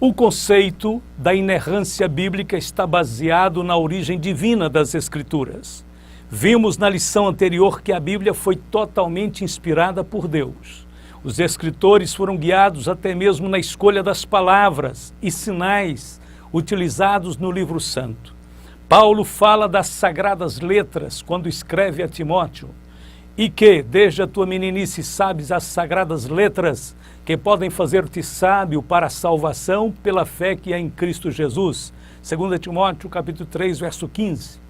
O conceito da inerrância bíblica está baseado na origem divina das Escrituras. Vimos na lição anterior que a Bíblia foi totalmente inspirada por Deus. Os escritores foram guiados até mesmo na escolha das palavras e sinais utilizados no livro santo. Paulo fala das sagradas letras quando escreve a Timóteo, e que, desde a tua meninice, sabes as sagradas letras que podem fazer-te sábio para a salvação pela fé que é em Cristo Jesus. 2 Timóteo, capítulo 3, verso 15.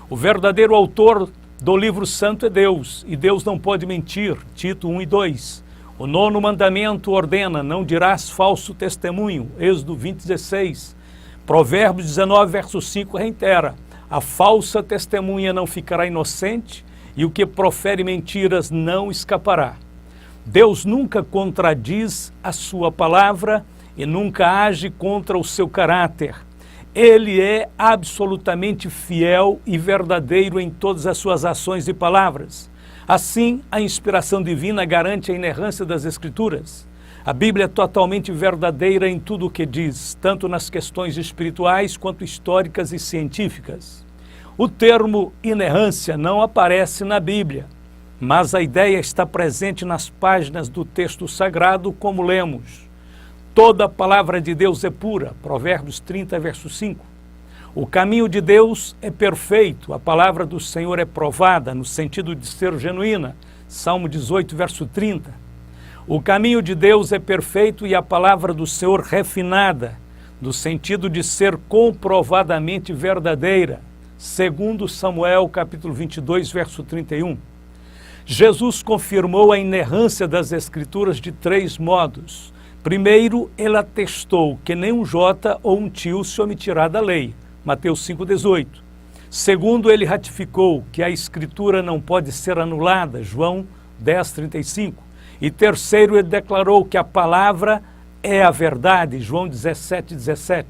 O verdadeiro autor do livro santo é Deus, e Deus não pode mentir. Tito 1 e 2. O 9º mandamento ordena, não dirás falso testemunho. Êxodo 20, 16. Provérbios 19, verso 5 reitera, a falsa testemunha não ficará inocente, e o que profere mentiras não escapará. Deus nunca contradiz a sua palavra e nunca age contra o seu caráter. Ele é absolutamente fiel e verdadeiro em todas as suas ações e palavras. Assim, a inspiração divina garante a inerrância das Escrituras. A Bíblia é totalmente verdadeira em tudo o que diz, tanto nas questões espirituais quanto históricas e científicas. O termo inerrância não aparece na Bíblia, mas a ideia está presente nas páginas do texto sagrado, como lemos. Toda a palavra de Deus é pura, Provérbios 30, verso 5. O caminho de Deus é perfeito, a palavra do Senhor é provada, no sentido de ser genuína, Salmo 18, verso 30. O caminho de Deus é perfeito e a palavra do Senhor refinada, no sentido de ser comprovadamente verdadeira, segundo Samuel, capítulo 22, verso 31. Jesus confirmou a inerrância das Escrituras de 3 modos. Primeiro, ele atestou que nem um jota ou um tio se omitirá da lei, Mateus 5,18. Segundo, ele ratificou que a Escritura não pode ser anulada, João 10,35. E terceiro, ele declarou que a palavra é a verdade, João 17,17.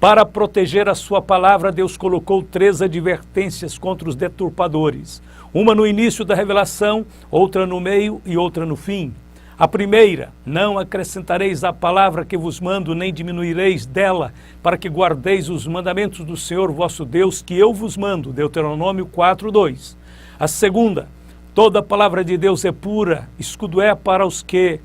Para proteger a sua palavra, Deus colocou 3 advertências contra os deturpadores. Uma no início da revelação, outra no meio e outra no fim. A primeira, não acrescentareis à palavra que vos mando, nem diminuireis dela, para que guardeis os mandamentos do Senhor vosso Deus, que eu vos mando, Deuteronômio 4:2. A segunda, toda a palavra de Deus é pura, escudo é para os que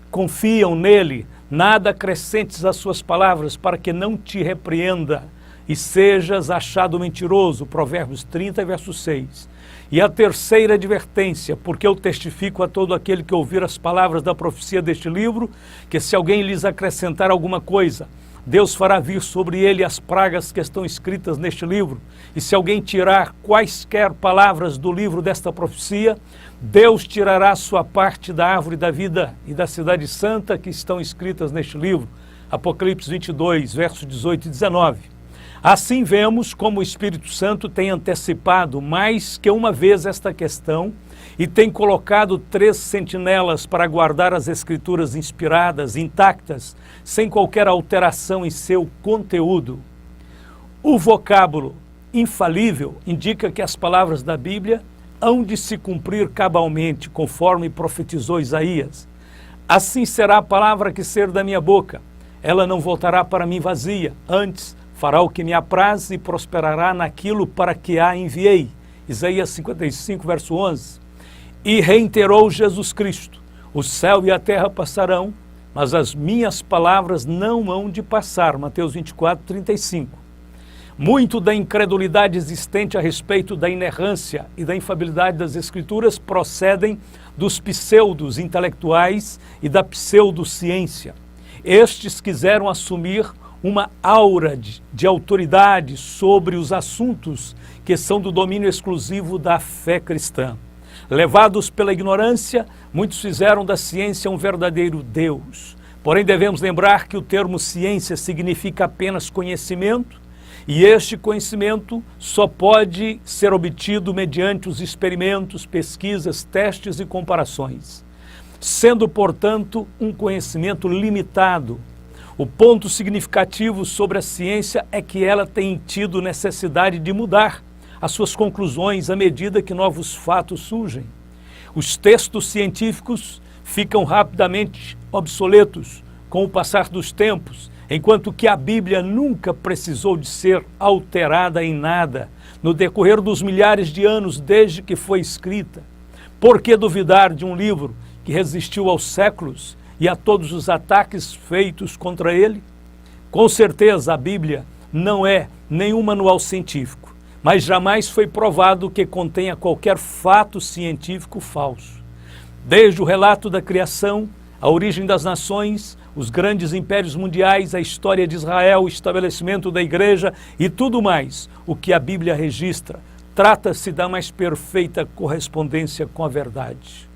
confiam nele, nada acrescentes às suas palavras, para que não te repreenda e sejas achado mentiroso, Provérbios 30, verso 6. E a terceira advertência, porque eu testifico a todo aquele que ouvir as palavras da profecia deste livro, que se alguém lhes acrescentar alguma coisa, Deus fará vir sobre ele as pragas que estão escritas neste livro. E se alguém tirar quaisquer palavras do livro desta profecia, Deus tirará a sua parte da árvore da vida e da cidade santa que estão escritas neste livro. Apocalipse 22, versos 18 e 19. Assim vemos como o Espírito Santo tem antecipado mais que uma vez esta questão e tem colocado 3 sentinelas para guardar as Escrituras inspiradas, intactas, sem qualquer alteração em seu conteúdo. O vocábulo infalível indica que as palavras da Bíblia hão de se cumprir cabalmente, conforme profetizou Isaías. Assim será a palavra que sair da minha boca. Ela não voltará para mim vazia, antes fará o que me apraz e prosperará naquilo para que a enviei. Isaías 55, verso 11. E reiterou Jesus Cristo, o céu e a terra passarão, mas as minhas palavras não hão de passar. Mateus 24, 35. Muito da incredulidade existente a respeito da inerrância e da infalibilidade das Escrituras procedem dos pseudos intelectuais e da pseudociência. Estes quiseram assumir uma aura de autoridade sobre os assuntos que são do domínio exclusivo da fé cristã. Levados pela ignorância, muitos fizeram da ciência um verdadeiro Deus. Porém, devemos lembrar que o termo ciência significa apenas conhecimento, e este conhecimento só pode ser obtido mediante os experimentos, pesquisas, testes e comparações. Sendo, portanto, um conhecimento limitado, o ponto significativo sobre a ciência é que ela tem tido necessidade de mudar as suas conclusões à medida que novos fatos surgem. Os textos científicos ficam rapidamente obsoletos com o passar dos tempos, enquanto que a Bíblia nunca precisou de ser alterada em nada no decorrer dos milhares de anos desde que foi escrita. Por que duvidar de um livro que resistiu aos séculos e a todos os ataques feitos contra ele? Com certeza a Bíblia não é nenhum manual científico, mas jamais foi provado que contenha qualquer fato científico falso. Desde o relato da criação, a origem das nações, os grandes impérios mundiais, a história de Israel, o estabelecimento da igreja e tudo mais, o que a Bíblia registra, trata-se da mais perfeita correspondência com a verdade.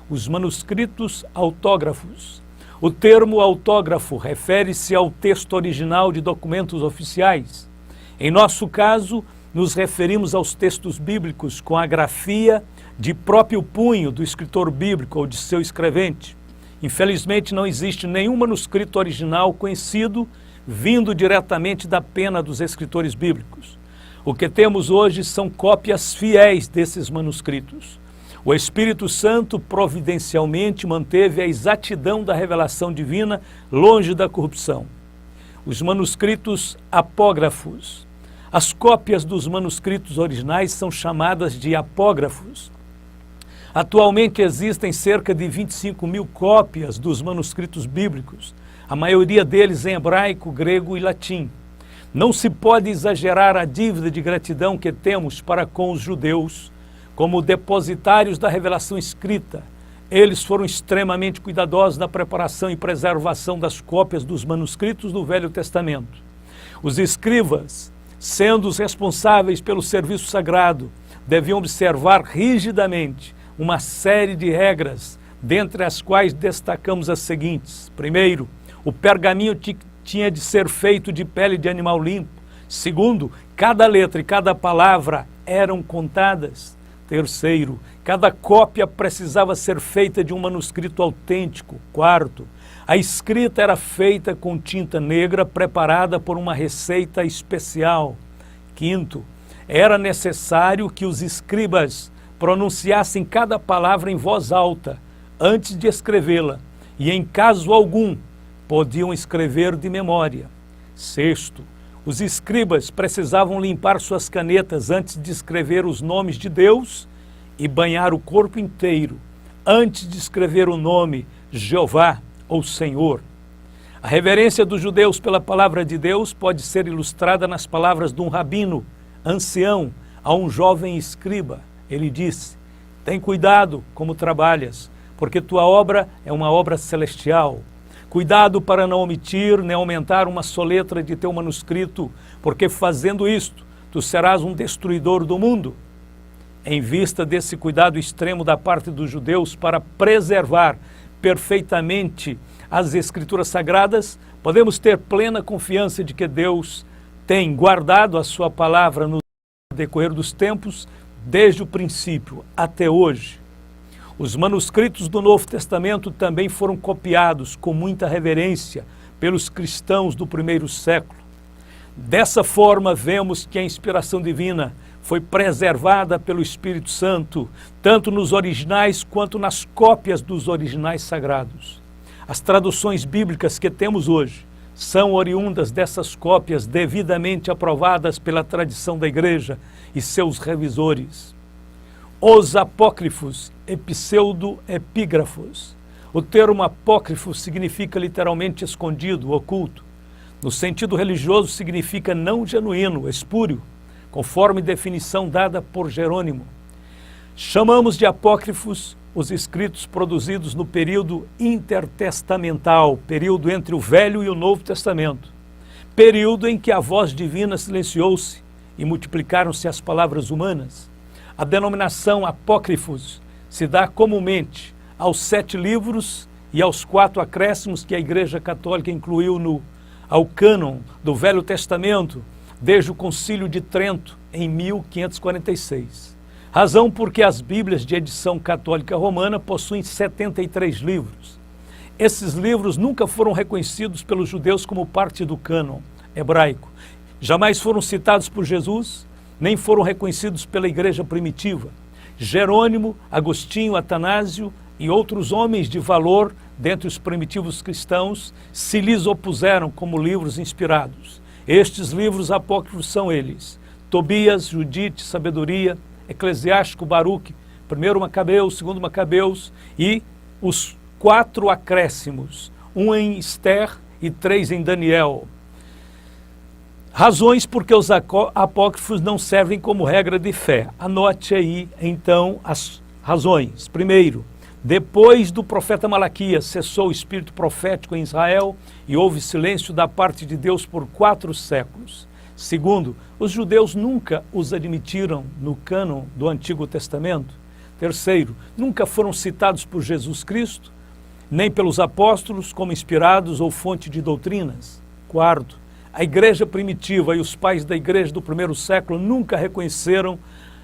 Os manuscritos autógrafos. O termo autógrafo refere-se ao texto original de documentos oficiais. Em nosso caso, nos referimos aos textos bíblicos com a grafia de próprio punho do escritor bíblico ou de seu escrevente. Infelizmente, não existe nenhum manuscrito original conhecido vindo diretamente da pena dos escritores bíblicos. O que temos hoje são cópias fiéis desses manuscritos. O Espírito Santo providencialmente manteve a exatidão da revelação divina longe da corrupção. Os manuscritos apógrafos. As cópias dos manuscritos originais são chamadas de apógrafos. Atualmente existem cerca de 25 mil cópias dos manuscritos bíblicos, a maioria deles em hebraico, grego e latim. Não se pode exagerar a dívida de gratidão que temos para com os judeus, como depositários da revelação escrita. Eles foram extremamente cuidadosos na preparação e preservação das cópias dos manuscritos do Velho Testamento. Os escribas, sendo os responsáveis pelo serviço sagrado, deviam observar rigidamente uma série de regras, dentre as quais destacamos as seguintes. Primeiro, o pergaminho tinha de ser feito de pele de animal limpo. Segundo, cada letra e cada palavra eram contadas. Terceiro, cada cópia precisava ser feita de um manuscrito autêntico. Quarto, a escrita era feita com tinta negra preparada por uma receita especial. Quinto, era necessário que os escribas pronunciassem cada palavra em voz alta antes de escrevê-la e, em caso algum, podiam escrever de memória. Sexto, os escribas precisavam limpar suas canetas antes de escrever os nomes de Deus e banhar o corpo inteiro antes de escrever o nome Jeová ou Senhor. A reverência dos judeus pela palavra de Deus pode ser ilustrada nas palavras de um rabino ancião a um jovem escriba. Ele disse: tem cuidado como trabalhas, porque tua obra é uma obra celestial. Cuidado para não omitir nem aumentar uma soletra de teu manuscrito, porque fazendo isto, tu serás um destruidor do mundo. Em vista desse cuidado extremo da parte dos judeus para preservar perfeitamente as Escrituras Sagradas, podemos ter plena confiança de que Deus tem guardado a sua palavra no decorrer dos tempos, desde o princípio até hoje. Os manuscritos do Novo Testamento também foram copiados com muita reverência pelos cristãos do primeiro século. Dessa forma, vemos que a inspiração divina foi preservada pelo Espírito Santo, tanto nos originais quanto nas cópias dos originais sagrados. As traduções bíblicas que temos hoje são oriundas dessas cópias devidamente aprovadas pela tradição da Igreja e seus revisores. Os apócrifos e pseudo-epígrafos. O termo apócrifo significa literalmente escondido, oculto. No sentido religioso, significa não genuíno, espúrio, conforme definição dada por Jerônimo. Chamamos de apócrifos os escritos produzidos no período intertestamental, período entre o Velho e o Novo Testamento, período em que a voz divina silenciou-se e multiplicaram-se as palavras humanas. A denominação apócrifos se dá comumente aos 7 livros e aos 4 acréscimos que a Igreja Católica incluiu ao cânon do Velho Testamento desde o Concílio de Trento em 1546. Razão porque as Bíblias de edição católica romana possuem 73 livros. Esses livros nunca foram reconhecidos pelos judeus como parte do cânon hebraico. Jamais foram citados por Jesus, nem foram reconhecidos pela igreja primitiva. Jerônimo, Agostinho, Atanásio e outros homens de valor dentre os primitivos cristãos se lhes opuseram como livros inspirados. Estes livros apócrifos são eles: Tobias, Judite, Sabedoria, Eclesiástico, Baruque, 1 Macabeus, 2 Macabeus e os 4 acréscimos, 1 em Esther e 3 em Daniel. Razões porque os apócrifos não servem como regra de fé. Anote aí, então, as razões. Primeiro, depois do profeta Malaquias cessou o espírito profético em Israel e houve silêncio da parte de Deus por 4 séculos. Segundo, os judeus nunca os admitiram no cânon do Antigo Testamento. Terceiro, nunca foram citados por Jesus Cristo, nem pelos apóstolos como inspirados ou fonte de doutrinas. Quarto, a igreja primitiva e os pais da igreja do primeiro século nunca reconheceram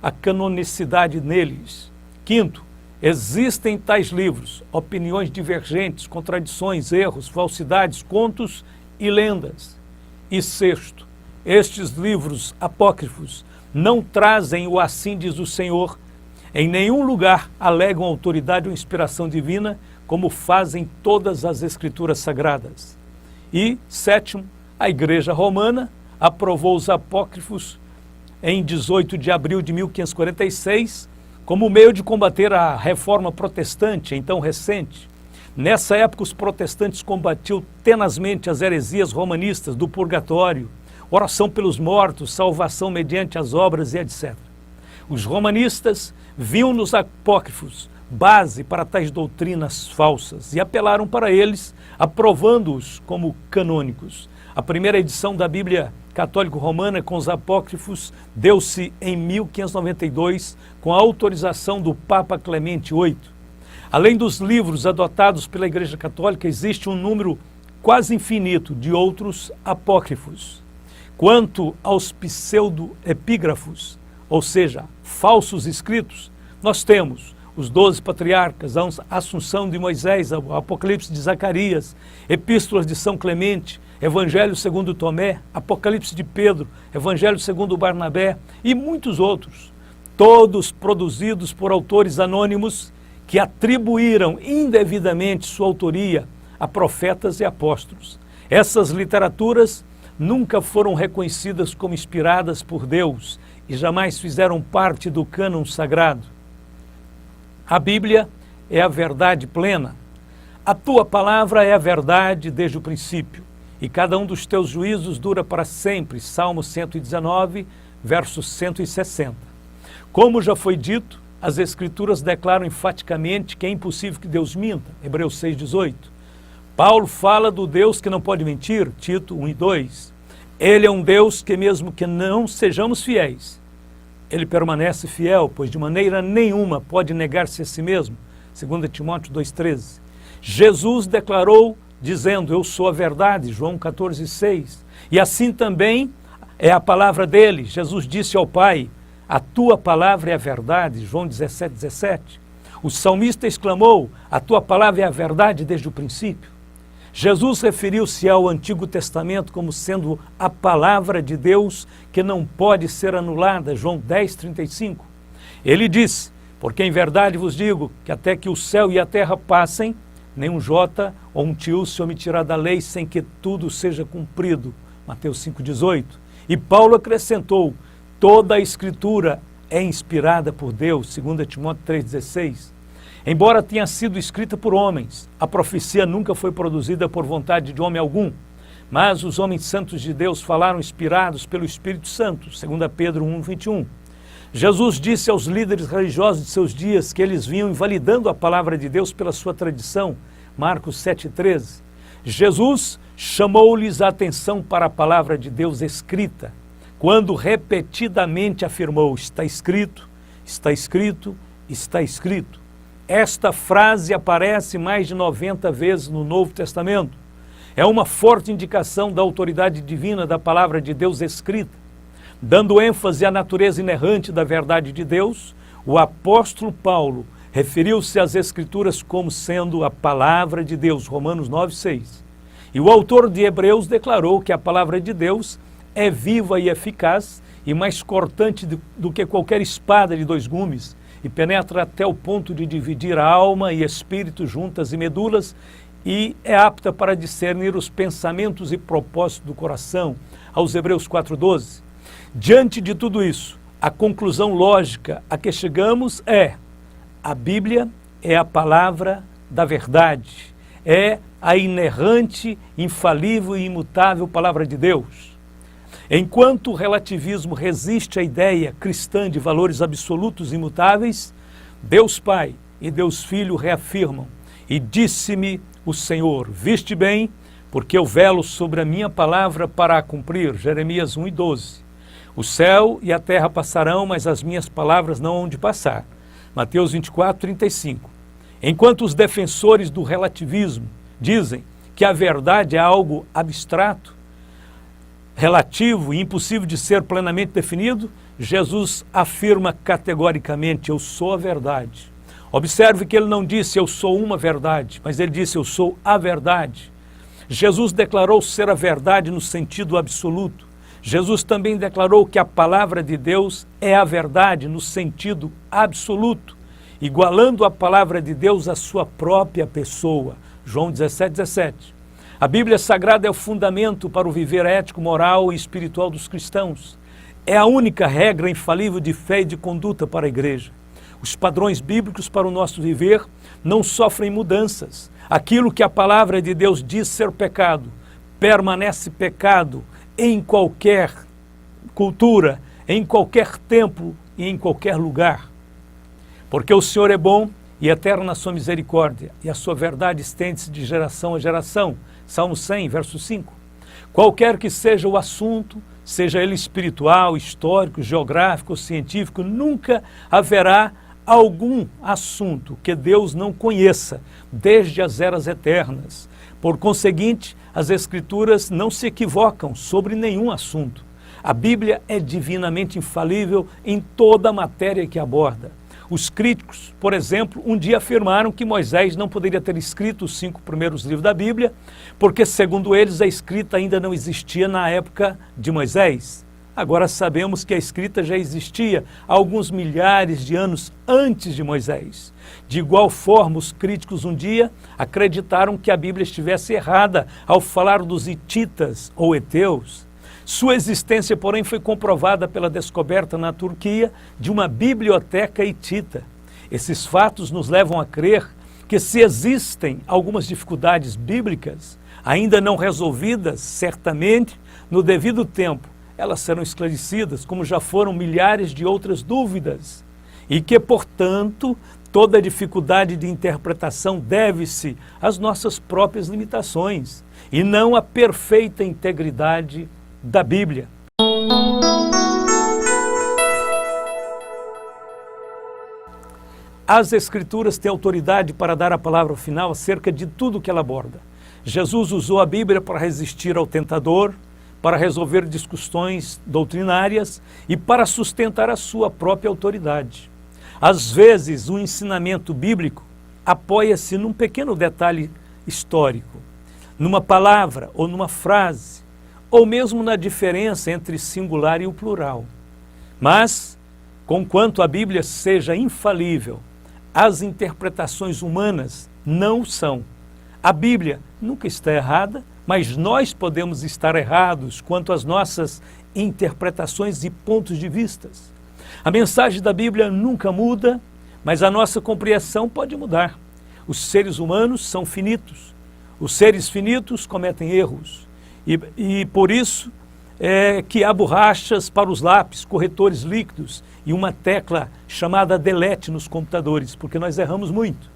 a canonicidade neles. Quinto, existem tais livros, opiniões divergentes, contradições, erros, falsidades, contos e lendas. E sexto, estes livros apócrifos não trazem o assim diz o Senhor, em nenhum lugar alegam autoridade ou inspiração divina, como fazem todas as escrituras sagradas. E sétimo, a Igreja Romana aprovou os apócrifos em 18 de abril de 1546 como meio de combater a reforma protestante, então recente. Nessa época, os protestantes combatiam tenazmente as heresias romanistas do purgatório, oração pelos mortos, salvação mediante as obras e etc. Os romanistas viam nos apócrifos base para tais doutrinas falsas e apelaram para eles, aprovando-os como canônicos. A primeira edição da Bíblia Católico-Romana com os apócrifos deu-se em 1592 com a autorização do Papa Clemente VIII. Além dos livros adotados pela Igreja Católica, existe um número quase infinito de outros apócrifos. Quanto aos pseudo-epígrafos, ou seja, falsos escritos, nós temos os 12 patriarcas, a Assunção de Moisés, o Apocalipse de Zacarias, Epístolas de São Clemente, Evangelho segundo Tomé, Apocalipse de Pedro, Evangelho segundo Barnabé e muitos outros, todos produzidos por autores anônimos que atribuíram indevidamente sua autoria a profetas e apóstolos. Essas literaturas nunca foram reconhecidas como inspiradas por Deus e jamais fizeram parte do cânon sagrado. A Bíblia é a verdade plena. A tua palavra é a verdade desde o princípio, e cada um dos teus juízos dura para sempre. Salmo 119, verso 160. Como já foi dito, as Escrituras declaram enfaticamente que é impossível que Deus minta. Hebreus 6,18. Paulo fala do Deus que não pode mentir. Tito 1 e 2. Ele é um Deus que mesmo que não sejamos fiéis, ele permanece fiel, pois de maneira nenhuma pode negar-se a si mesmo. 2 Timóteo 2,13. Jesus declarou dizendo, eu sou a verdade, João 14,6. E assim também é a palavra dele. Jesus disse ao Pai, a tua palavra é a verdade, João 17,17. O salmista exclamou, a tua palavra é a verdade desde o princípio. Jesus referiu-se ao Antigo Testamento como sendo a palavra de Deus que não pode ser anulada, João 10,35. Ele disse, porque em verdade vos digo que até que o céu e a terra passem, nem um jota ou um tio se omitirá da lei sem que tudo seja cumprido, Mateus 5,18. E Paulo acrescentou, toda a Escritura é inspirada por Deus, 2 Timóteo 3,16. Embora tenha sido escrita por homens, a profecia nunca foi produzida por vontade de homem algum, mas os homens santos de Deus falaram inspirados pelo Espírito Santo, 2 Pedro 1,21. Jesus disse aos líderes religiosos de seus dias que eles vinham invalidando a palavra de Deus pela sua tradição, Marcos 7,13. Jesus chamou-lhes a atenção para a palavra de Deus escrita, quando repetidamente afirmou, está escrito, está escrito, está escrito. Esta frase aparece mais de 90 vezes no Novo Testamento. É uma forte indicação da autoridade divina da palavra de Deus escrita. Dando ênfase à natureza inerrante da verdade de Deus, o apóstolo Paulo referiu-se às Escrituras como sendo a palavra de Deus, Romanos 9,6. E o autor de Hebreus declarou que a palavra de Deus é viva e eficaz e mais cortante do que qualquer espada de 2 gumes, e penetra até o ponto de dividir a alma e espírito, juntas e medulas, e é apta para discernir os pensamentos e propósitos do coração, aos Hebreus 4:12. Diante de tudo isso, a conclusão lógica a que chegamos é: a Bíblia é a palavra da verdade, é a inerrante, infalível e imutável palavra de Deus. Enquanto o relativismo resiste à ideia cristã de valores absolutos e imutáveis, Deus Pai e Deus Filho reafirmam: e disse-me o Senhor, viste bem, porque eu velo sobre a minha palavra para a cumprir. Jeremias 1:12. O céu e a terra passarão, mas as minhas palavras não hão de passar. Mateus 24:35. Enquanto os defensores do relativismo dizem que a verdade é algo abstrato, relativo e impossível de ser plenamente definido, Jesus afirma categoricamente: eu sou a verdade. Observe que ele não disse eu sou uma verdade, mas ele disse eu sou a verdade. Jesus declarou ser a verdade no sentido absoluto. Jesus também declarou que a palavra de Deus é a verdade no sentido absoluto, igualando a palavra de Deus à sua própria pessoa. João 17:17. A Bíblia Sagrada é o fundamento para o viver ético, moral e espiritual dos cristãos. É a única regra infalível de fé e de conduta para a igreja. Os padrões bíblicos para o nosso viver não sofrem mudanças. Aquilo que a palavra de Deus diz ser pecado, permanece pecado em qualquer cultura, em qualquer tempo e em qualquer lugar. Porque o Senhor é bom e eterna a sua misericórdia, e a sua verdade estende-se de geração a geração. Salmo 100, verso 5. Qualquer que seja o assunto, seja ele espiritual, histórico, geográfico ou científico, nunca haverá algum assunto que Deus não conheça, desde as eras eternas. Por conseguinte, as Escrituras não se equivocam sobre nenhum assunto. A Bíblia é divinamente infalível em toda a matéria que aborda. Os críticos, por exemplo, um dia afirmaram que Moisés não poderia ter escrito os 5 primeiros livros da Bíblia, porque, segundo eles, a escrita ainda não existia na época de Moisés. Agora sabemos que a escrita já existia há alguns milhares de anos antes de Moisés. De igual forma, os críticos um dia acreditaram que a Bíblia estivesse errada ao falar dos hititas ou heteus. Sua existência, porém, foi comprovada pela descoberta na Turquia de uma biblioteca hitita. Esses fatos nos levam a crer que, se existem algumas dificuldades bíblicas ainda não resolvidas, certamente, no devido tempo, elas serão esclarecidas, como já foram milhares de outras dúvidas. E que, portanto, toda dificuldade de interpretação deve-se às nossas próprias limitações e não à perfeita integridade da Bíblia. As Escrituras têm autoridade para dar a palavra final acerca de tudo que ela aborda. Jesus usou a Bíblia para resistir ao tentador, para resolver discussões doutrinárias e para sustentar a sua própria autoridade. Às vezes, o ensinamento bíblico apoia-se num pequeno detalhe histórico, numa palavra ou numa frase, ou mesmo na diferença entre singular e o plural. Mas, conquanto a Bíblia seja infalível, as interpretações humanas não são. A Bíblia nunca está errada, mas nós podemos estar errados quanto às nossas interpretações e pontos de vista. A mensagem da Bíblia nunca muda, mas a nossa compreensão pode mudar. Os seres humanos são finitos. Os seres finitos cometem erros. E por isso é que há borrachas para os lápis, corretores líquidos e uma tecla chamada delete nos computadores, porque nós erramos muito.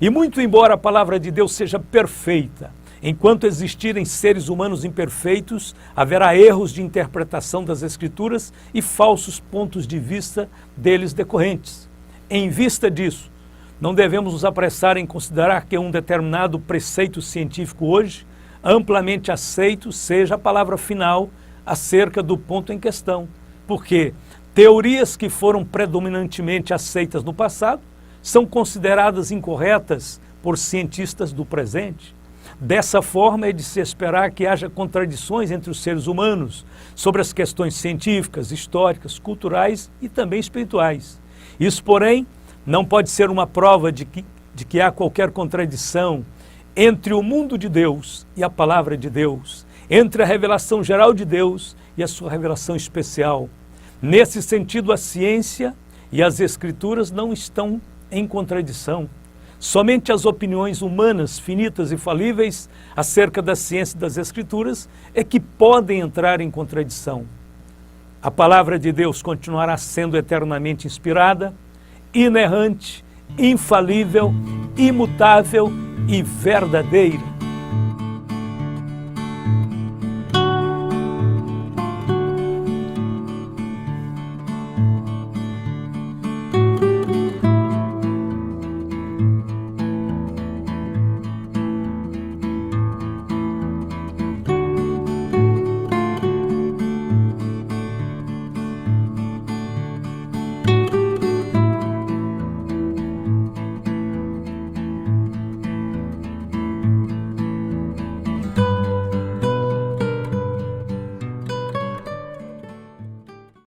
E muito embora a palavra de Deus seja perfeita, enquanto existirem seres humanos imperfeitos, haverá erros de interpretação das Escrituras e falsos pontos de vista deles decorrentes. Em vista disso, não devemos nos apressar em considerar que um determinado preceito científico hoje, amplamente aceito, seja a palavra final acerca do ponto em questão, porque teorias que foram predominantemente aceitas no passado são consideradas incorretas por cientistas do presente. Dessa forma, é de se esperar que haja contradições entre os seres humanos sobre as questões científicas, históricas, culturais e também espirituais. Isso, porém, Não pode ser uma prova de que há qualquer contradição entre o mundo de Deus e a palavra de Deus, entre a revelação geral de Deus e a sua revelação especial. Nesse sentido, a ciência e as escrituras não estão em contradição. Somente as opiniões humanas, finitas e falíveis, acerca da ciência e das escrituras, é que podem entrar em contradição. A palavra de Deus continuará sendo eternamente inspirada, inerrante, infalível, imutável e verdadeira.